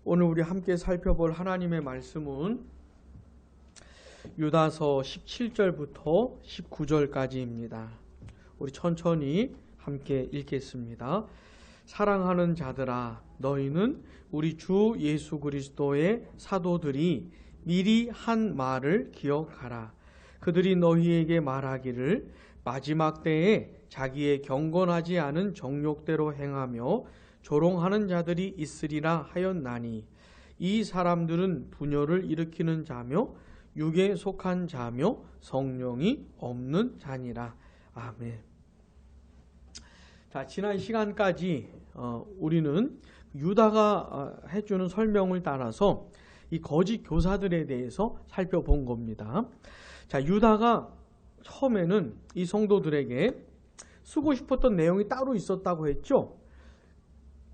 오늘 우리 함께 살펴볼 하나님의 말씀은 유다서 17절부터 19절까지입니다. 우리 천천히 함께 읽겠습니다. 사랑하는 자들아, 너희는 우리 주 예수 그리스도의 사도들이 미리 한 말을 기억하라. 그들이 너희에게 말하기를 마지막 때에 자기의 경건하지 않은 정욕대로 행하며 조롱하는 자들이 있으리라 하였나니, 이 사람들은 분열을 일으키는 자며 육에 속한 자며 성령이 없는 자니라. 아멘. 자, 지난 시간까지 우리는 유다가 해주는 설명을 따라서 이 거짓 교사들에 대해서 살펴본 겁니다. 자, 유다가 처음에는 이 성도들에게 쓰고 싶었던 내용이 따로 있었다고 했죠.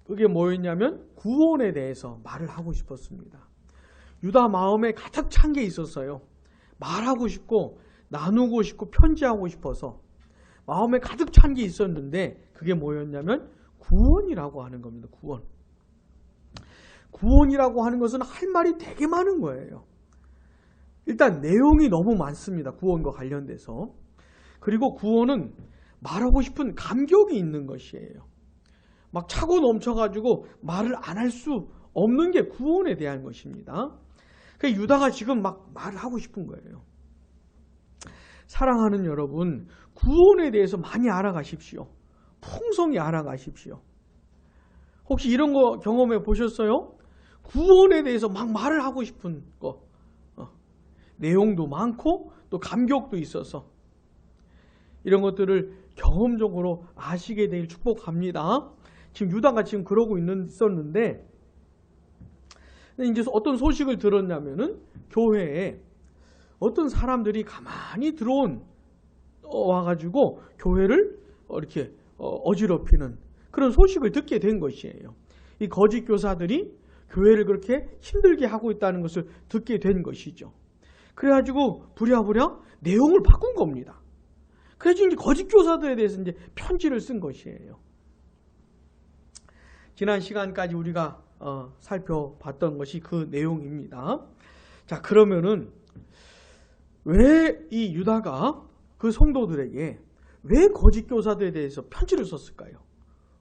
그게 뭐였냐면 구원에 대해서 말을 하고 싶었습니다. 유다 마음에 가득 찬 게 있었어요. 말하고 싶고 나누고 싶고 편지하고 싶어서 마음에 가득 찬 게 있었는데, 그게 뭐였냐면 구원이라고 하는 겁니다. 구원. 구원이라고 하는 것은 할 말이 되게 많은 거예요. 일단 내용이 너무 많습니다. 구원과 관련돼서. 그리고 구원은 말하고 싶은 감격이 있는 것이에요. 막 차고 넘쳐가지고 말을 안 할 수 없는 게 구원에 대한 것입니다. 그러니까 유다가 지금 막 말을 하고 싶은 거예요. 사랑하는 여러분, 구원에 대해서 많이 알아가십시오. 풍성히 알아가십시오. 혹시 이런 거 경험해 보셨어요? 구원에 대해서 막 말을 하고 싶은 거. 내용도 많고 또 감격도 있어서 이런 것들을 경험적으로 아시게 되길 축복합니다. 지금 유다가 지금 그러고 있었는데, 이제 어떤 소식을 들었냐면은 교회에 어떤 사람들이 가만히 와가지고 교회를 이렇게 어지럽히는 그런 소식을 듣게 된 것이에요. 이 거짓 교사들이 교회를 그렇게 힘들게 하고 있다는 것을 듣게 된 것이죠. 그래가지고 부랴부랴 내용을 바꾼 겁니다. 그래서 이제 거짓 교사들에 대해서 이제 편지를 쓴 것이에요. 지난 시간까지 우리가 살펴봤던 것이 그 내용입니다. 자, 그러면은 왜 이 유다가 그 성도들에게 왜 거짓 교사들에 대해서 편지를 썼을까요?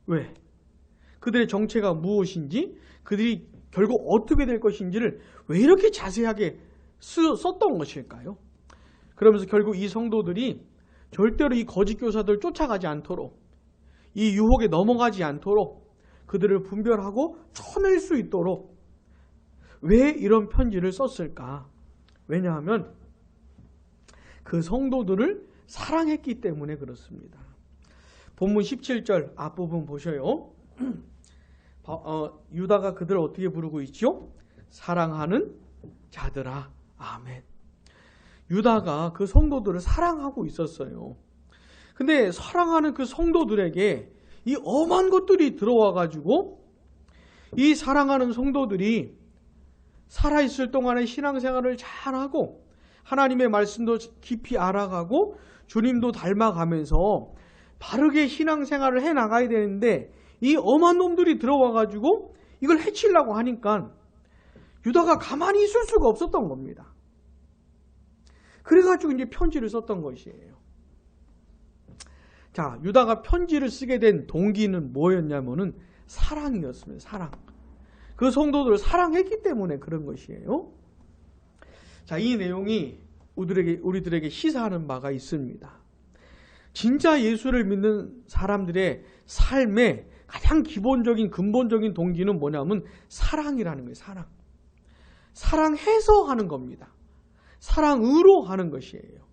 왜? 그들의 정체가 무엇인지, 그들이 결국 어떻게 될 것인지를 왜 이렇게 자세하게 썼던 것일까요? 그러면서 결국 이 성도들이 절대로 이 거짓 교사들을 쫓아가지 않도록, 이 유혹에 넘어가지 않도록 그들을 분별하고 쳐낼 수 있도록 왜 이런 편지를 썼을까? 왜냐하면 그 성도들을 사랑했기 때문에 그렇습니다. 본문 17절 앞부분 보셔요. 유다가 그들을 어떻게 부르고 있죠? 사랑하는 자들아. 아멘. 유다가 그 성도들을 사랑하고 있었어요. 근데 사랑하는 그 성도들에게 이 엄한 것들이 들어와 가지고 이 사랑하는 성도들이 살아있을 동안에 신앙생활을 잘하고 하나님의 말씀도 깊이 알아가고 주님도 닮아가면서 바르게 신앙생활을 해나가야 되는데, 이 엄한 놈들이 들어와 가지고 이걸 해치려고 하니까 유다가 가만히 있을 수가 없었던 겁니다. 그래가지고 이제 편지를 썼던 것이에요. 자, 유다가 편지를 쓰게 된 동기는 뭐였냐면은 사랑이었습니다. 사랑. 그 성도들을 사랑했기 때문에 그런 것이에요. 자, 이 내용이 우리들에게 시사하는 바가 있습니다. 진짜 예수를 믿는 사람들의 삶의 가장 기본적인 근본적인 동기는 뭐냐면 사랑이라는 거예요. 사랑. 사랑해서 하는 겁니다. 사랑으로 하는 것이에요.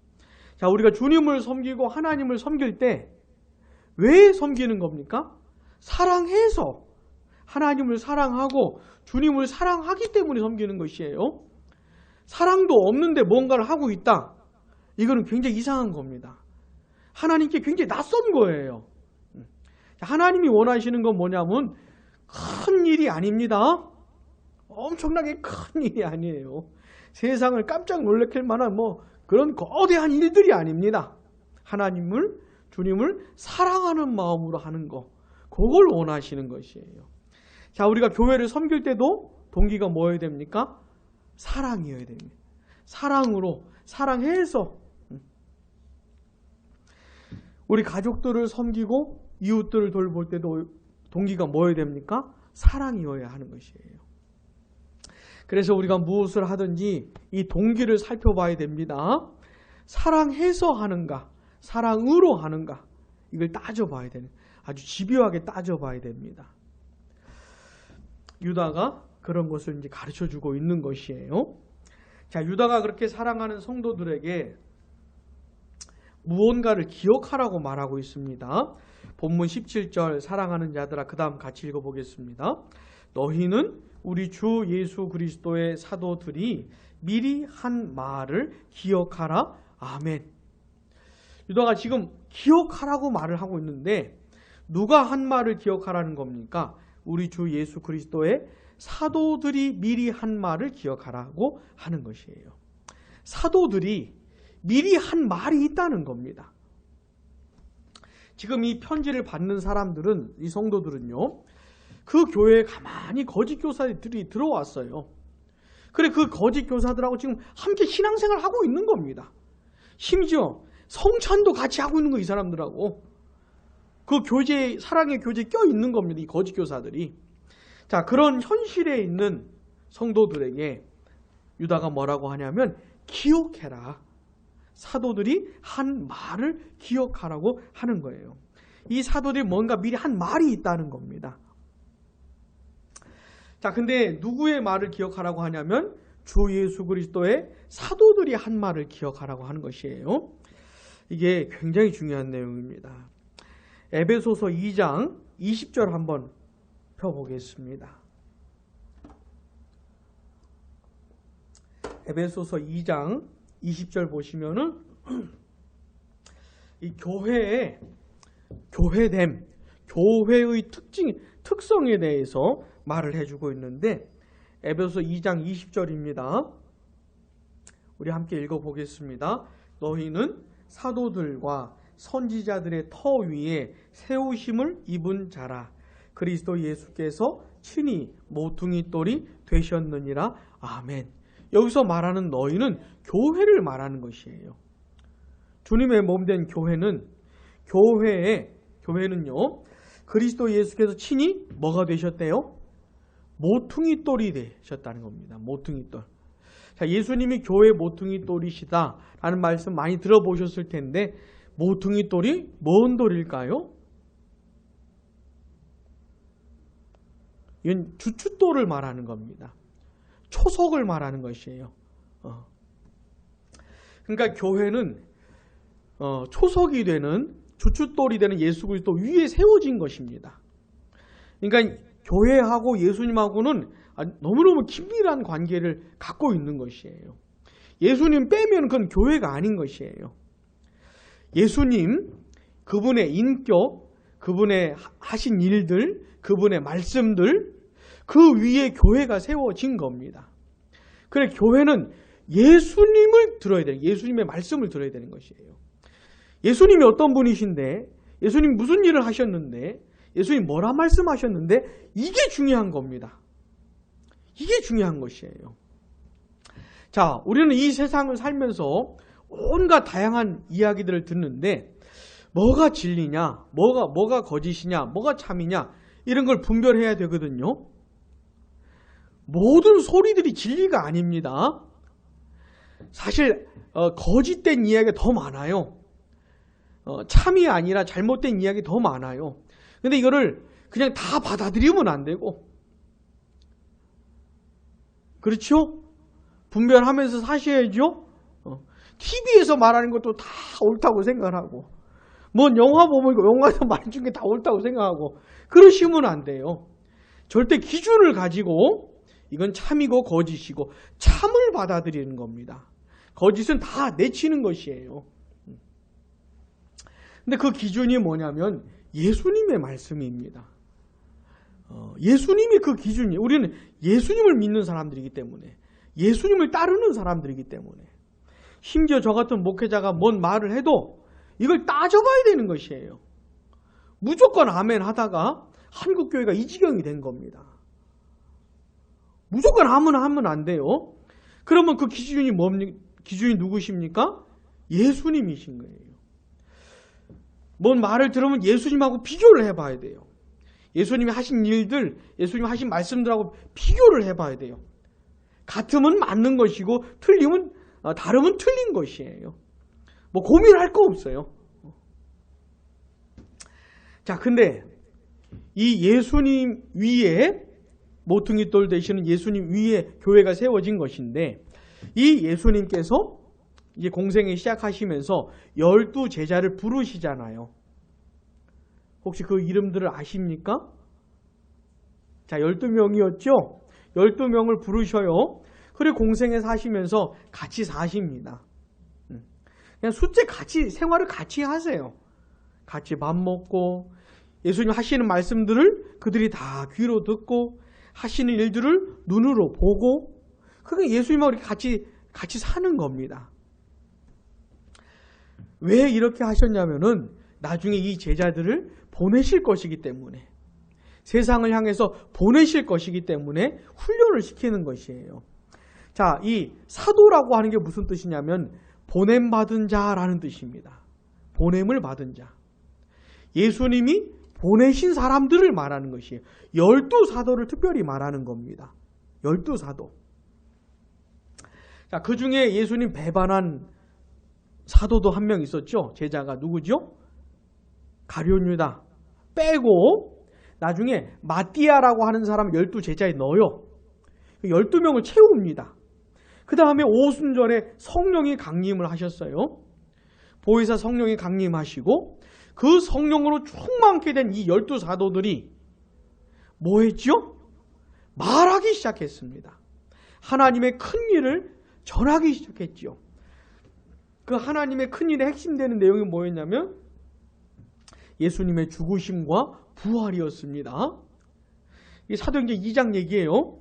자, 우리가 주님을 섬기고 하나님을 섬길 때 왜 섬기는 겁니까? 사랑해서, 하나님을 사랑하고 주님을 사랑하기 때문에 섬기는 것이에요. 사랑도 없는데 뭔가를 하고 있다. 이거는 굉장히 이상한 겁니다. 하나님께 굉장히 낯선 거예요. 하나님이 원하시는 건 뭐냐면 큰 일이 아닙니다. 엄청나게 큰 일이 아니에요. 세상을 깜짝 놀래킬 만한 그런 거대한 일들이 아닙니다. 하나님을, 주님을 사랑하는 마음으로 하는 거, 그걸 원하시는 것이에요. 자, 우리가 교회를 섬길 때도 동기가 뭐여야 됩니까? 사랑이어야 됩니다. 사랑으로, 사랑해서 우리 가족들을 섬기고 이웃들을 돌볼 때도 동기가 뭐여야 됩니까? 사랑이어야 하는 것이에요. 그래서 우리가 무엇을 하든지 이 동기를 살펴봐야 됩니다. 사랑해서 하는가, 사랑으로 하는가, 이걸 따져봐야 되는, 아주 집요하게 따져봐야 됩니다. 유다가 그런 것을 이제 가르쳐주고 있는 것이에요. 자, 유다가 그렇게 사랑하는 성도들에게 무언가를 기억하라고 말하고 있습니다. 본문 17절, 사랑하는 자들아, 그 다음 같이 읽어보겠습니다. 너희는 우리 주 예수 그리스도의 사도들이 미리 한 말을 기억하라. 아멘. 유다가 지금 기억하라고 말을 하고 있는데 누가 한 말을 기억하라는 겁니까? 우리 주 예수 그리스도의 사도들이 미리 한 말을 기억하라고 하는 것이에요. 사도들이 미리 한 말이 있다는 겁니다. 지금 이 편지를 받는 사람들은, 이 성도들은요, 그 교회에 가만히 거짓 교사들이 들어왔어요. 그래, 그 거짓 교사들하고 지금 함께 신앙생활을 하고 있는 겁니다. 심지어 성찬도 같이 하고 있는 거, 이 사람들하고. 그 교제, 사랑의 교제에 껴 있는 겁니다, 이 거짓 교사들이. 자, 그런 현실에 있는 성도들에게 유다가 뭐라고 하냐면, 기억해라. 사도들이 한 말을 기억하라고 하는 거예요. 이 사도들이 뭔가 미리 한 말이 있다는 겁니다. 자, 근데 누구의 말을 기억하라고 하냐면 주 예수 그리스도의 사도들이 한 말을 기억하라고 하는 것이에요. 이게 굉장히 중요한 내용입니다. 에베소서 2장 20절 한번 펴보겠습니다. 에베소서 2장 20절 보시면은 이 교회의 교회됨, 교회의 특성에 대해서 말을 해주고 있는데 에베소서 2장 20절입니다. 우리 함께 읽어보겠습니다. 너희는 사도들과 선지자들의 터 위에 세우심을 입은 자라. 그리스도 예수께서 친히 모퉁이 돌이 되셨느니라. 아멘. 여기서 말하는 너희는 교회를 말하는 것이에요. 주님의 몸된 교회는요, 그리스도 예수께서 친히 뭐가 되셨대요? 모퉁이 돌이 되셨다는 겁니다. 모퉁이 돌. 자, 예수님이 교회 모퉁이 돌이시다라는 말씀 많이 들어보셨을 텐데, 모퉁이 돌이 뭔 돌일까요? 이건 주춧돌을 말하는 겁니다. 초석을 말하는 것이에요. 그러니까 교회는 초석이 되는, 주춧돌이 되는 예수 그리스도 위에 세워진 것입니다. 그러니까 교회하고 예수님하고는 너무너무 긴밀한 관계를 갖고 있는 것이에요. 예수님 빼면 그건 교회가 아닌 것이에요. 예수님, 그분의 인격, 그분의 하신 일들, 그분의 말씀들, 그 위에 교회가 세워진 겁니다. 그래, 교회는 예수님을 들어야 돼요. 예수님의 말씀을 들어야 되는 것이에요. 예수님이 어떤 분이신데, 예수님 무슨 일을 하셨는데, 예수님 뭐라 말씀하셨는데, 이게 중요한 겁니다. 이게 중요한 것이에요. 자, 우리는 이 세상을 살면서 온갖 다양한 이야기들을 듣는데, 뭐가 진리냐, 뭐가 거짓이냐, 뭐가 참이냐, 이런 걸 분별해야 되거든요. 모든 소리들이 진리가 아닙니다. 사실 거짓된 이야기가 더 많아요. 참이 아니라 잘못된 이야기 더 많아요. 근데 이거를 그냥 다 받아들이면 안 되고, 그렇죠? 분별하면서 사셔야죠. TV에서 말하는 것도 다 옳다고 생각하고, 뭔 영화 보면 영화에서 말해준 게 다 옳다고 생각하고, 그러시면 안 돼요. 절대 기준을 가지고 이건 참이고 거짓이고 참을 받아들이는 겁니다. 거짓은 다 내치는 것이에요. 근데 그 기준이 뭐냐면 예수님의 말씀입니다. 예수님이 그 기준이에요. 우리는 예수님을 믿는 사람들이기 때문에, 예수님을 따르는 사람들이기 때문에, 심지어 저 같은 목회자가 뭔 말을 해도 이걸 따져봐야 되는 것이에요. 무조건 아멘 하다가 한국교회가 이 지경이 된 겁니다. 무조건 아무나 하면 안 돼요. 그러면 그 기준이 뭡니까? 기준이 누구십니까? 예수님이신 거예요. 뭔 말을 들으면 예수님하고 비교를 해봐야 돼요. 예수님이 하신 일들, 예수님이 하신 말씀들하고 비교를 해봐야 돼요. 같으면 맞는 것이고 다르면 틀린 것이에요. 뭐 고민할 거 없어요. 자, 근데 이 예수님 위에 모퉁이 돌 되시는 예수님 위에 교회가 세워진 것인데, 이 예수님께서 이제 공생을 시작하시면서 12 제자를 부르시잖아요. 혹시 그 이름들을 아십니까? 자, 12명이었죠? 12명을 부르셔요. 그리고 공생에 사시면서 같이 사십니다. 그냥 숫자 같이, 생활을 같이 하세요. 같이 밥 먹고, 예수님 하시는 말씀들을 그들이 다 귀로 듣고, 하시는 일들을 눈으로 보고, 그게 예수님하고 이렇게 같이 사는 겁니다. 왜 이렇게 하셨냐면은 나중에 이 제자들을 보내실 것이기 때문에, 세상을 향해서 보내실 것이기 때문에 훈련을 시키는 것이에요. 자, 이 사도라고 하는 게 무슨 뜻이냐면 보냄받은 자라는 뜻입니다. 보냄을 받은 자. 예수님이 보내신 사람들을 말하는 것이에요. 12사도를 특별히 말하는 겁니다. 12사도. 자, 그 중에 예수님 배반한 사도도 한 명 있었죠. 제자가 누구죠? 가룟 유다 빼고 나중에 마띠아라고 하는 사람을 12제자에 넣어요. 12명을 채웁니다. 그 다음에 오순절에 성령이 강림을 하셨어요. 보혜사 성령이 강림하시고 그 성령으로 충만케 된 이 12사도들이 뭐 했죠? 말하기 시작했습니다. 하나님의 큰 일을 전하기 시작했죠. 그 하나님의 큰 일의 핵심되는 내용이 뭐였냐면 예수님의 죽으심과 부활이었습니다. 이 사도행전 2장 얘기예요.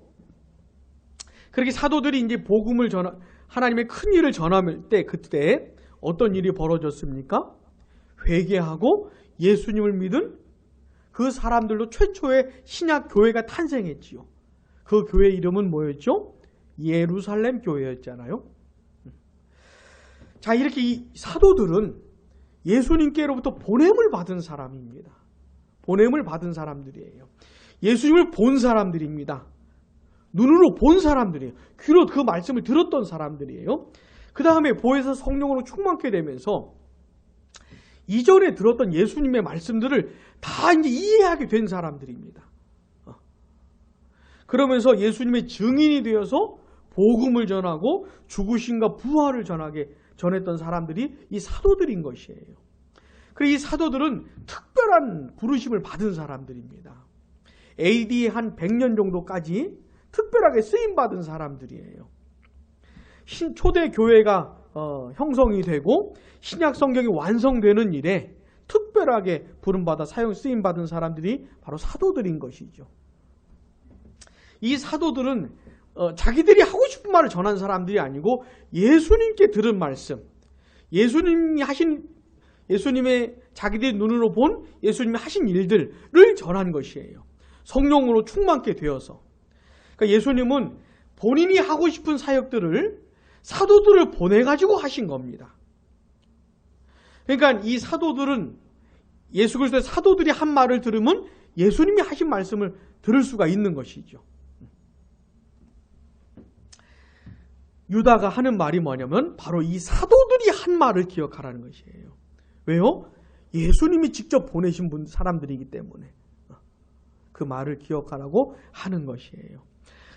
그렇게 사도들이 이제 복음을 하나님의 큰 일을 전할 때 그때 어떤 일이 벌어졌습니까? 회개하고 예수님을 믿은 그 사람들로 최초의 신약 교회가 탄생했지요. 그 교회 이름은 뭐였죠? 예루살렘 교회였잖아요. 자, 이렇게 이 사도들은 예수님께로부터 보냄을 받은 사람입니다. 보냄을 받은 사람들이에요. 예수님을 본 사람들입니다. 눈으로 본 사람들이에요. 귀로 그 말씀을 들었던 사람들이에요. 그 다음에 보혜사 성령으로 충만케 되면서 이전에 들었던 예수님의 말씀들을 다 이제 이해하게 된 사람들입니다. 그러면서 예수님의 증인이 되어서 복음을 전하고 죽으심과 부활을 전했던 사람들이 이 사도들인 것이에요. 그리고 이 사도들은 특별한 부르심을 받은 사람들입니다. AD 한 100년 정도까지 특별하게 쓰임받은 사람들이에요. 초대 교회가 형성이 되고 신약 성경이 완성되는 일에 특별하게 부름받아 쓰임받은 사람들이 바로 사도들인 것이죠. 이 사도들은 자기들이 하고 싶은 말을 전한 사람들이 아니고 예수님께 들은 말씀, 예수님의 자기들이 눈으로 본 예수님이 하신 일들을 전한 것이에요. 성령으로 충만케 되어서. 그러니까 예수님은 본인이 하고 싶은 사역들을 사도들을 보내가지고 하신 겁니다. 그러니까 이 사도들은 예수 그리스도의 사도들이 한 말을 들으면 예수님이 하신 말씀을 들을 수가 있는 것이죠. 유다가 하는 말이 뭐냐면 바로 이 사도들이 한 말을 기억하라는 것이에요. 왜요? 예수님이 직접 보내신 사람들이기 때문에 그 말을 기억하라고 하는 것이에요.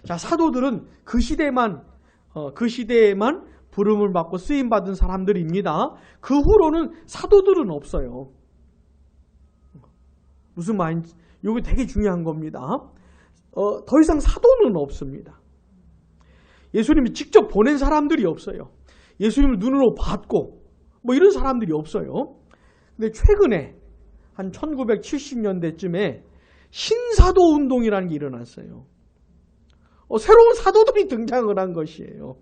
자, 사도들은 그 시대에만 부름을 받고 쓰임받은 사람들입니다. 그 후로는 사도들은 없어요. 무슨 말인지, 이게 되게 중요한 겁니다. 더 이상 사도는 없습니다. 예수님이 직접 보낸 사람들이 없어요. 예수님을 눈으로 봤고, 뭐 이런 사람들이 없어요. 근데 최근에, 한 1970년대쯤에 신사도 운동이라는 게 일어났어요. 새로운 사도들이 등장을 한 것이에요.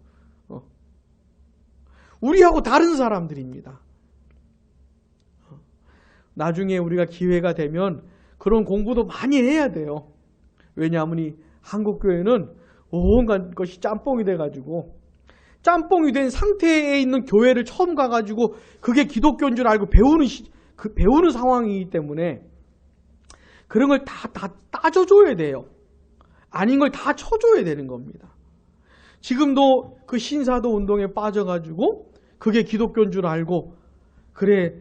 우리하고 다른 사람들입니다. 나중에 우리가 기회가 되면 그런 공부도 많이 해야 돼요. 왜냐하면 이 한국교회는 온갖 것이 짬뽕이 돼가지고 짬뽕이 된 상태에 있는 교회를 처음 가가지고 그게 기독교인 줄 알고 배우는 상황이기 때문에 그런 걸 다 따져줘야 돼요. 아닌 걸 다 쳐줘야 되는 겁니다. 지금도 그 신사도 운동에 빠져가지고 그게 기독교인 줄 알고 그래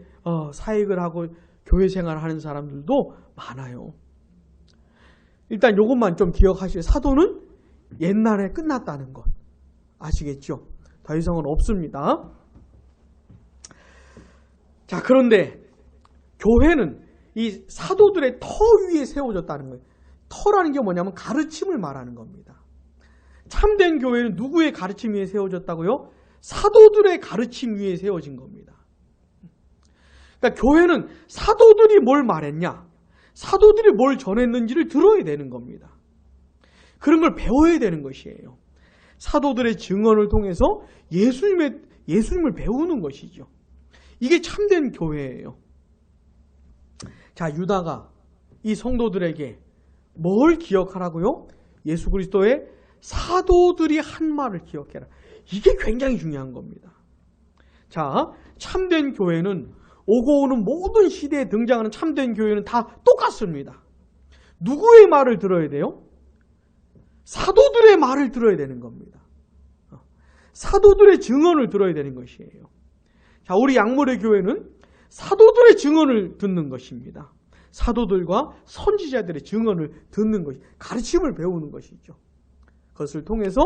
사역을 하고 교회 생활을 하는 사람들도 많아요. 일단 이것만 좀 기억하시죠. 사도는 옛날에 끝났다는 것 아시겠죠? 더 이상은 없습니다. 자, 그런데 교회는 이 사도들의 터 위에 세워졌다는 거예요. 터라는 게 뭐냐면 가르침을 말하는 겁니다. 참된 교회는 누구의 가르침 위에 세워졌다고요? 사도들의 가르침 위에 세워진 겁니다. 그러니까 교회는 사도들이 뭘 말했냐, 사도들이 뭘 전했는지를 들어야 되는 겁니다. 그런 걸 배워야 되는 것이에요. 사도들의 증언을 통해서 예수님을 배우는 것이죠. 이게 참된 교회예요. 자, 유다가 이 성도들에게 뭘 기억하라고요? 예수 그리스도의 사도들이 한 말을 기억해라. 이게 굉장히 중요한 겁니다. 자, 참된 교회는 오고 오는 모든 시대에 등장하는 참된 교회는 다 똑같습니다. 누구의 말을 들어야 돼요? 사도들의 말을 들어야 되는 겁니다. 사도들의 증언을 들어야 되는 것이에요. 자, 우리 양모래 교회는 사도들의 증언을 듣는 것입니다. 사도들과 선지자들의 증언을 듣는 것이, 가르침을 배우는 것이죠. 그것을 통해서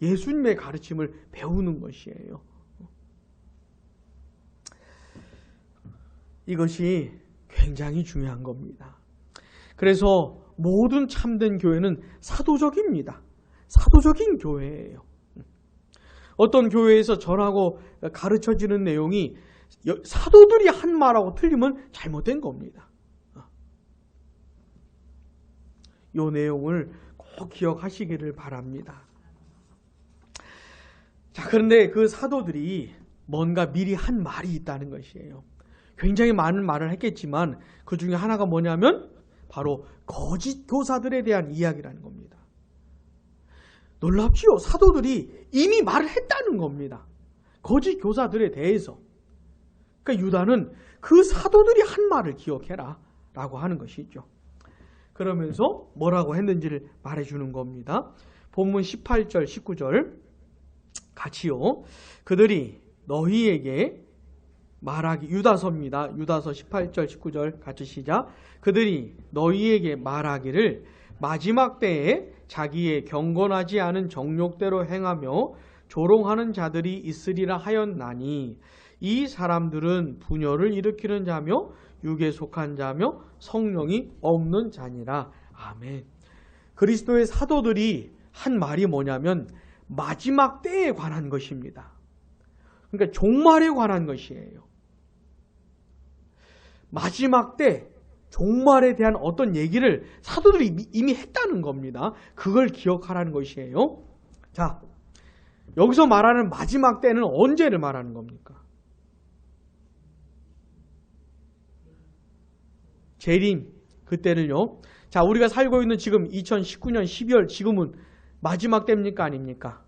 예수님의 가르침을 배우는 것이에요. 이것이 굉장히 중요한 겁니다. 그래서 모든 참된 교회는 사도적입니다. 사도적인 교회예요. 어떤 교회에서 전하고 가르쳐지는 내용이 사도들이 한 말하고 틀리면 잘못된 겁니다. 이 내용을 꼭 기억하시기를 바랍니다. 자, 그런데 그 사도들이 뭔가 미리 한 말이 있다는 것이에요. 굉장히 많은 말을 했겠지만 그 중에 하나가 뭐냐면 바로 거짓 교사들에 대한 이야기라는 겁니다. 놀랍지요? 사도들이 이미 말을 했다는 겁니다. 거짓 교사들에 대해서. 그러니까 유다는 그 사도들이 한 말을 기억해라 라고 하는 것이죠. 그러면서 뭐라고 했는지를 말해주는 겁니다. 본문 18절 19절 같이요. 그들이 너희에게 말하기, 유다서입니다. 유다서 18절 19절 같이 시작. 그들이 너희에게 말하기를 마지막 때에 자기의 경건하지 않은 정욕대로 행하며 조롱하는 자들이 있으리라 하였나니 이 사람들은 분열을 일으키는 자며 육에 속한 자며 성령이 없는 자니라. 아멘. 그리스도의 사도들이 한 말이 뭐냐면 마지막 때에 관한 것입니다. 그러니까 종말에 관한 것이에요. 마지막 때 종말에 대한 어떤 얘기를 사도들이 이미 했다는 겁니다. 그걸 기억하라는 것이에요. 자, 여기서 말하는 마지막 때는 언제를 말하는 겁니까? 재림, 그때를요. 자, 우리가 살고 있는 지금 2019년 12월 지금은 마지막 때입니까? 아닙니까?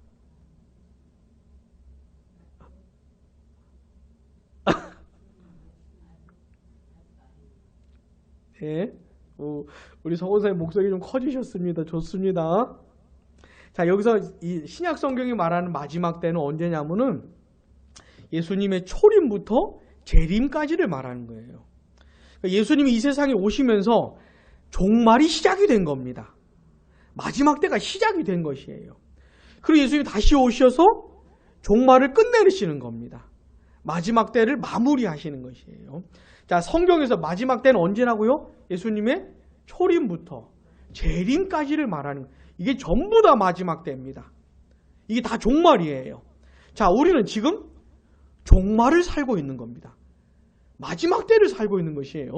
네. 우리 서원사님 목소리 좀 커지셨습니다. 좋습니다. 자, 여기서 이 신약 성경이 말하는 마지막 때는 언제냐면은 예수님의 초림부터 재림까지를 말하는 거예요. 그러니까 예수님이 이 세상에 오시면서 종말이 시작이 된 겁니다. 마지막 때가 시작이 된 것이에요. 그리고 예수님이 다시 오셔서 종말을 끝내시는 겁니다. 마지막 때를 마무리하시는 것이에요. 자, 성경에서 마지막 때는 언제라고요? 예수님의 초림부터 재림까지를 말하는 거예요. 이게 전부 다 마지막 때입니다. 이게 다 종말이에요. 자, 우리는 지금 종말을 살고 있는 겁니다. 마지막 때를 살고 있는 것이에요.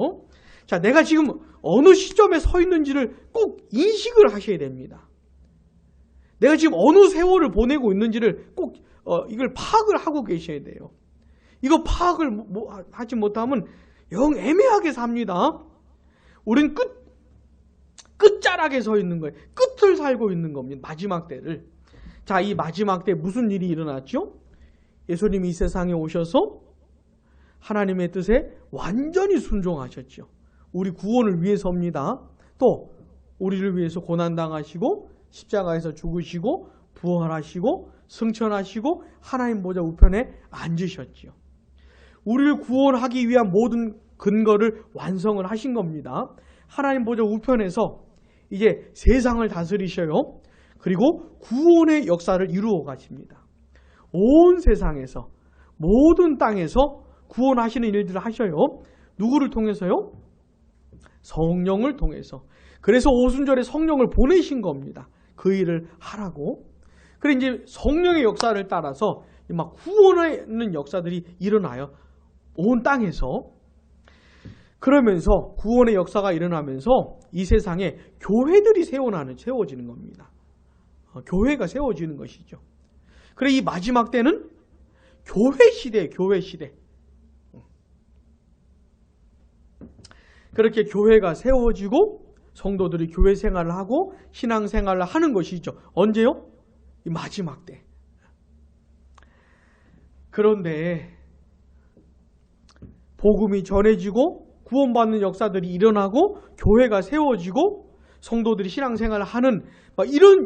자, 내가 지금 어느 시점에 서 있는지를 꼭 인식을 하셔야 됩니다. 내가 지금 어느 세월을 보내고 있는지를 꼭 이걸 파악을 하고 계셔야 돼요. 이거 파악을 하지 못하면 영 애매하게 삽니다. 우린 끝자락에 서 있는 거예요. 끝을 살고 있는 겁니다. 마지막 때를. 자, 이 마지막 때 무슨 일이 일어났죠? 예수님이 이 세상에 오셔서 하나님의 뜻에 완전히 순종하셨죠. 우리 구원을 위해서입니다. 또 우리를 위해서 고난당하시고 십자가에서 죽으시고 부활하시고 승천하시고 하나님 보좌 우편에 앉으셨지요. 우리를 구원하기 위한 모든 근거를 완성을 하신 겁니다. 하나님 보좌 우편에서 이제 세상을 다스리셔요. 그리고 구원의 역사를 이루어 가십니다. 온 세상에서 모든 땅에서 구원하시는 일들을 하셔요. 누구를 통해서요? 성령을 통해서. 그래서 오순절에 성령을 보내신 겁니다. 그 일을 하라고. 그래 이제 성령의 역사를 따라서 막 구원하는 역사들이 일어나요. 온 땅에서. 그러면서 구원의 역사가 일어나면서 이 세상에 교회들이 세워지는 겁니다. 교회가 세워지는 것이죠. 그래 이 마지막 때는 교회 시대예요. 교회 시대. 그렇게 교회가 세워지고 성도들이 교회 생활을 하고 신앙 생활을 하는 것이죠. 언제요? 이 마지막 때. 그런데 복음이 전해지고 구원받는 역사들이 일어나고 교회가 세워지고 성도들이 신앙생활을 하는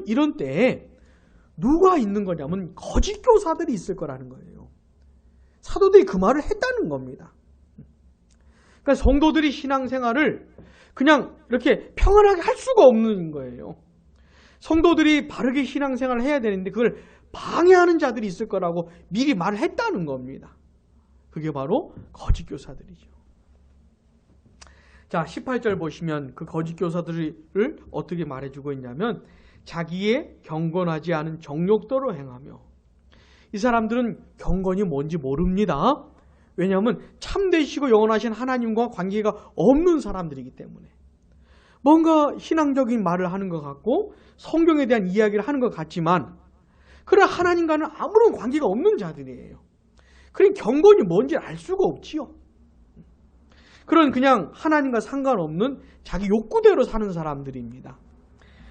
이런 때에 누가 있는 거냐면 거짓 교사들이 있을 거라는 거예요. 사도들이 그 말을 했다는 겁니다. 그러니까 성도들이 신앙생활을 그냥 이렇게 평안하게 할 수가 없는 거예요. 성도들이 바르게 신앙생활을 해야 되는데 그걸 방해하는 자들이 있을 거라고 미리 말을 했다는 겁니다. 그게 바로 거짓 교사들이죠. 자, 18절 보시면 그 거짓 교사들을 어떻게 말해주고 있냐면 자기의 경건하지 않은 정욕대로 행하며, 이 사람들은 경건이 뭔지 모릅니다. 왜냐하면 참되시고 영원하신 하나님과 관계가 없는 사람들이기 때문에 뭔가 신앙적인 말을 하는 것 같고 성경에 대한 이야기를 하는 것 같지만 그러나 하나님과는 아무런 관계가 없는 자들이에요. 그러니 경건이 뭔지 알 수가 없지요. 그런 그냥 하나님과 상관없는 자기 욕구대로 사는 사람들입니다.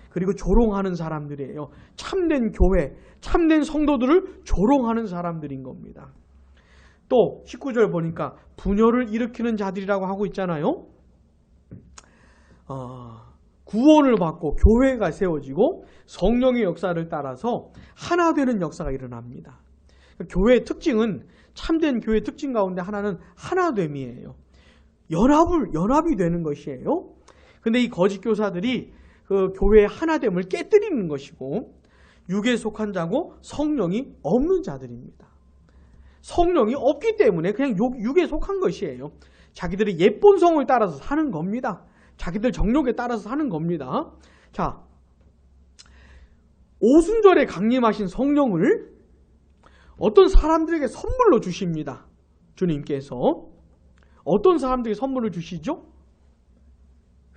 그리고 조롱하는 사람들이에요. 참된 교회, 참된 성도들을 조롱하는 사람들인 겁니다. 또 19절 보니까 분열을 일으키는 자들이라고 하고 있잖아요. 구원을 받고 교회가 세워지고 성령의 역사를 따라서 하나 되는 역사가 일어납니다. 교회의 특징은, 참된 교회의 특징 가운데 하나는 하나됨이에요. 연합이 되는 것이에요. 근데 이 거짓 교사들이 그 교회의 하나됨을 깨뜨리는 것이고, 육에 속한 자고 성령이 없는 자들입니다. 성령이 없기 때문에 그냥 육에 속한 것이에요. 자기들의 옛 본성을 따라서 사는 겁니다. 자기들 정욕에 따라서 사는 겁니다. 자, 오순절에 강림하신 성령을 어떤 사람들에게 선물로 주십니다. 주님께서 어떤 사람들에게 선물을 주시죠?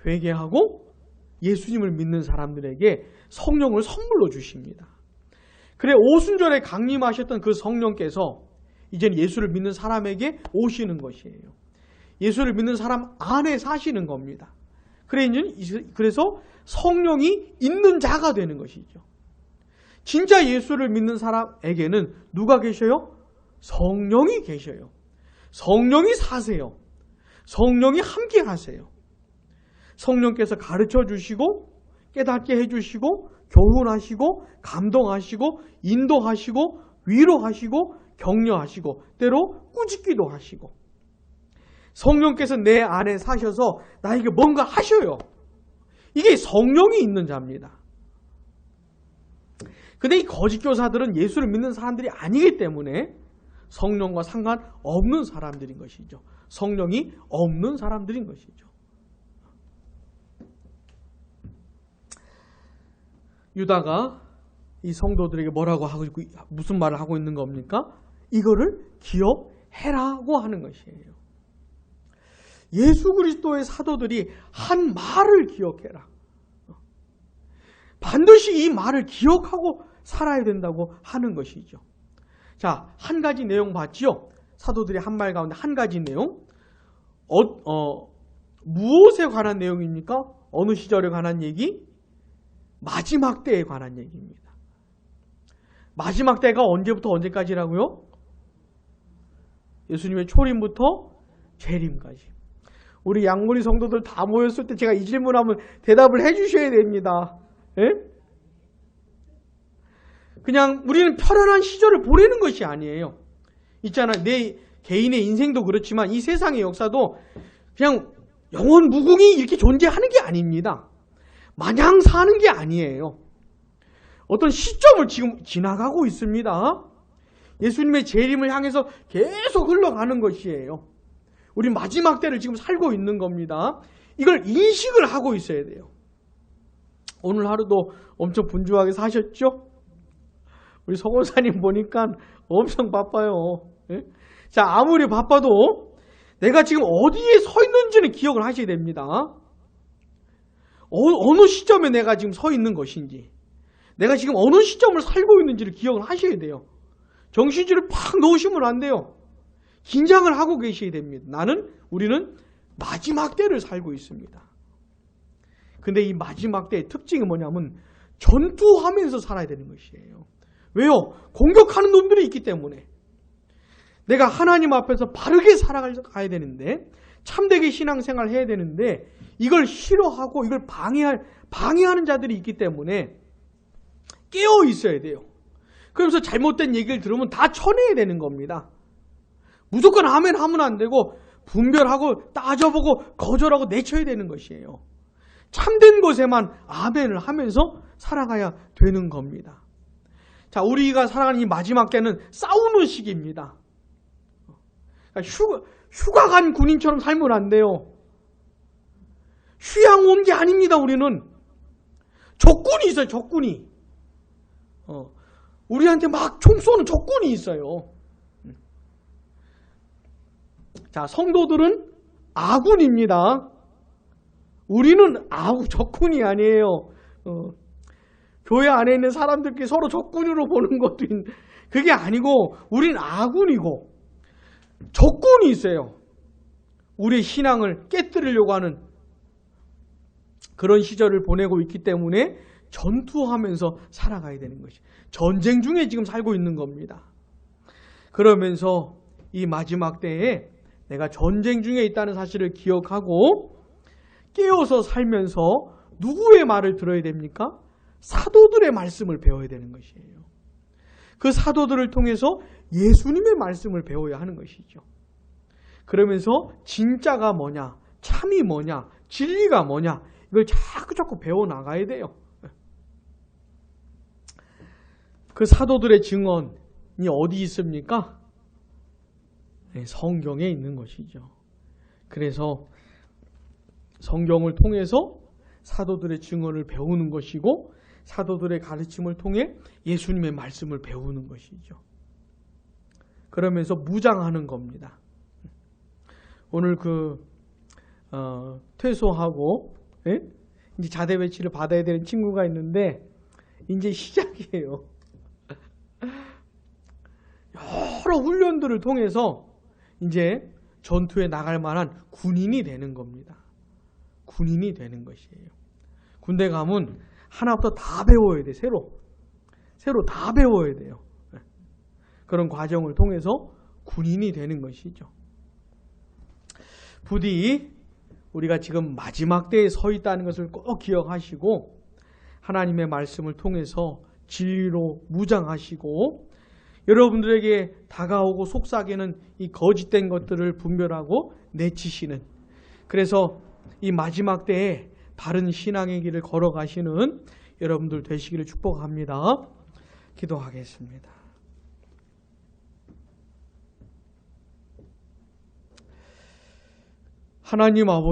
회개하고 예수님을 믿는 사람들에게 성령을 선물로 주십니다. 그래 오순절에 강림하셨던 그 성령께서 이제는 예수를 믿는 사람에게 오시는 것이에요. 예수를 믿는 사람 안에 사시는 겁니다. 그래서 성령이 있는 자가 되는 것이죠. 진짜 예수를 믿는 사람에게는 누가 계셔요? 성령이 계셔요. 성령이 사세요. 성령이 함께 하세요. 성령께서 가르쳐 주시고 깨닫게 해주시고 교훈하시고 감동하시고 인도하시고 위로하시고 격려하시고 때로 꾸짖기도 하시고, 성령께서 내 안에 사셔서 나에게 뭔가 하셔요. 이게 성령이 있는 자입니다. 근데 이 거짓 교사들은 예수를 믿는 사람들이 아니기 때문에 성령과 상관없는 사람들인 것이죠. 성령이 없는 사람들인 것이죠. 유다가 이 성도들에게 뭐라고 하고 있고 무슨 말을 하고 있는 겁니까? 이거를 기억해라고 하는 것이에요. 예수 그리스도의 사도들이 한 말을 기억해라. 반드시 이 말을 기억하고 살아야 된다고 하는 것이죠. 자, 한 가지 내용 봤지요? 사도들이 한 말 가운데 한 가지 내용. 무엇에 관한 내용입니까? 어느 시절에 관한 얘기? 마지막 때에 관한 얘기입니다. 마지막 때가 언제부터 언제까지라고요? 예수님의 초림부터 재림까지. 우리 양문리 성도들 다 모였을 때 제가 이 질문하면 대답을 해주셔야 됩니다. 예? 그냥 우리는 편안한 시절을 보내는 것이 아니에요. 있잖아요. 내 개인의 인생도 그렇지만 이 세상의 역사도 그냥 영원 무궁히 이렇게 존재하는 게 아닙니다. 마냥 사는 게 아니에요. 어떤 시점을 지금 지나가고 있습니다. 예수님의 재림을 향해서 계속 흘러가는 것이에요. 우리 마지막 때를 지금 살고 있는 겁니다. 이걸 인식을 하고 있어야 돼요. 오늘 하루도 엄청 분주하게 사셨죠? 우리 서골사님 보니까 엄청 바빠요. 자, 아무리 바빠도 내가 지금 어디에 서 있는지는 기억을 하셔야 됩니다. 어느 시점에 내가 지금 서 있는 것인지, 내가 지금 어느 시점을 살고 있는지를 기억을 하셔야 돼요. 정신줄을 팍 놓으시면 안 돼요. 긴장을 하고 계셔야 됩니다. 우리는 마지막 때를 살고 있습니다. 근데 이 마지막 때의 특징이 뭐냐면 전투하면서 살아야 되는 것이에요. 왜요? 공격하는 놈들이 있기 때문에. 내가 하나님 앞에서 바르게 살아가야 되는데, 참되게 신앙생활을 해야 되는데, 이걸 싫어하고 이걸 방해하는 자들이 있기 때문에 깨어 있어야 돼요. 그러면서 잘못된 얘기를 들으면 다 쳐내야 되는 겁니다. 무조건 아멘 하면 안 되고 분별하고 따져보고 거절하고 내쳐야 되는 것이에요. 참된 것에만 아멘을 하면서 살아가야 되는 겁니다. 자, 우리가 살아가는 이 마지막 때는 싸우는 시기입니다. 그러니까 휴가 간 군인처럼 살면 안 돼요. 휴양 온 게 아닙니다. 우리는 적군이 있어요. 적군이. 우리한테 막 총 쏘는 적군이 있어요. 자, 성도들은 아군입니다. 우리는 적군이 아니에요. 교회 안에 있는 사람들끼리 서로 적군으로 보는 것도 그게 아니고 우리는 아군이고 적군이 있어요. 우리의 신앙을 깨뜨리려고 하는 그런 시절을 보내고 있기 때문에 전투하면서 살아가야 되는 것이 전쟁 중에 지금 살고 있는 겁니다. 그러면서 이 마지막 때에 내가 전쟁 중에 있다는 사실을 기억하고 깨어서 살면서 누구의 말을 들어야 됩니까? 사도들의 말씀을 배워야 되는 것이에요. 그 사도들을 통해서 예수님의 말씀을 배워야 하는 것이죠. 그러면서 진짜가 뭐냐, 참이 뭐냐, 진리가 뭐냐 이걸 자꾸 배워나가야 돼요. 그 사도들의 증언이 어디 있습니까? 성경에 있는 것이죠. 그래서 성경을 통해서 사도들의 증언을 배우는 것이고 사도들의 가르침을 통해 예수님의 말씀을 배우는 것이죠. 그러면서 무장하는 겁니다. 오늘 퇴소하고 이제 자대 배치를 받아야 되는 친구가 있는데 이제 시작이에요. 여러 훈련들을 통해서 이제 전투에 나갈 만한 군인이 되는 겁니다. 군인이 되는 것이에요. 군대 가면 하나부터 다 배워야 돼. 새로 다 배워야 돼요. 그런 과정을 통해서 군인이 되는 것이죠. 부디 우리가 지금 마지막 때에 서 있다는 것을 꼭 기억하시고 하나님의 말씀을 통해서 진리로 무장하시고 여러분들에게 다가오고 속삭이는 이 거짓된 것들을 분별하고 내치시는, 그래서 이 마지막 때에 바른 신앙의 길을 걸어가시는 여러분들 되시기를 축복합니다. 기도하겠습니다. 하나님 아버지,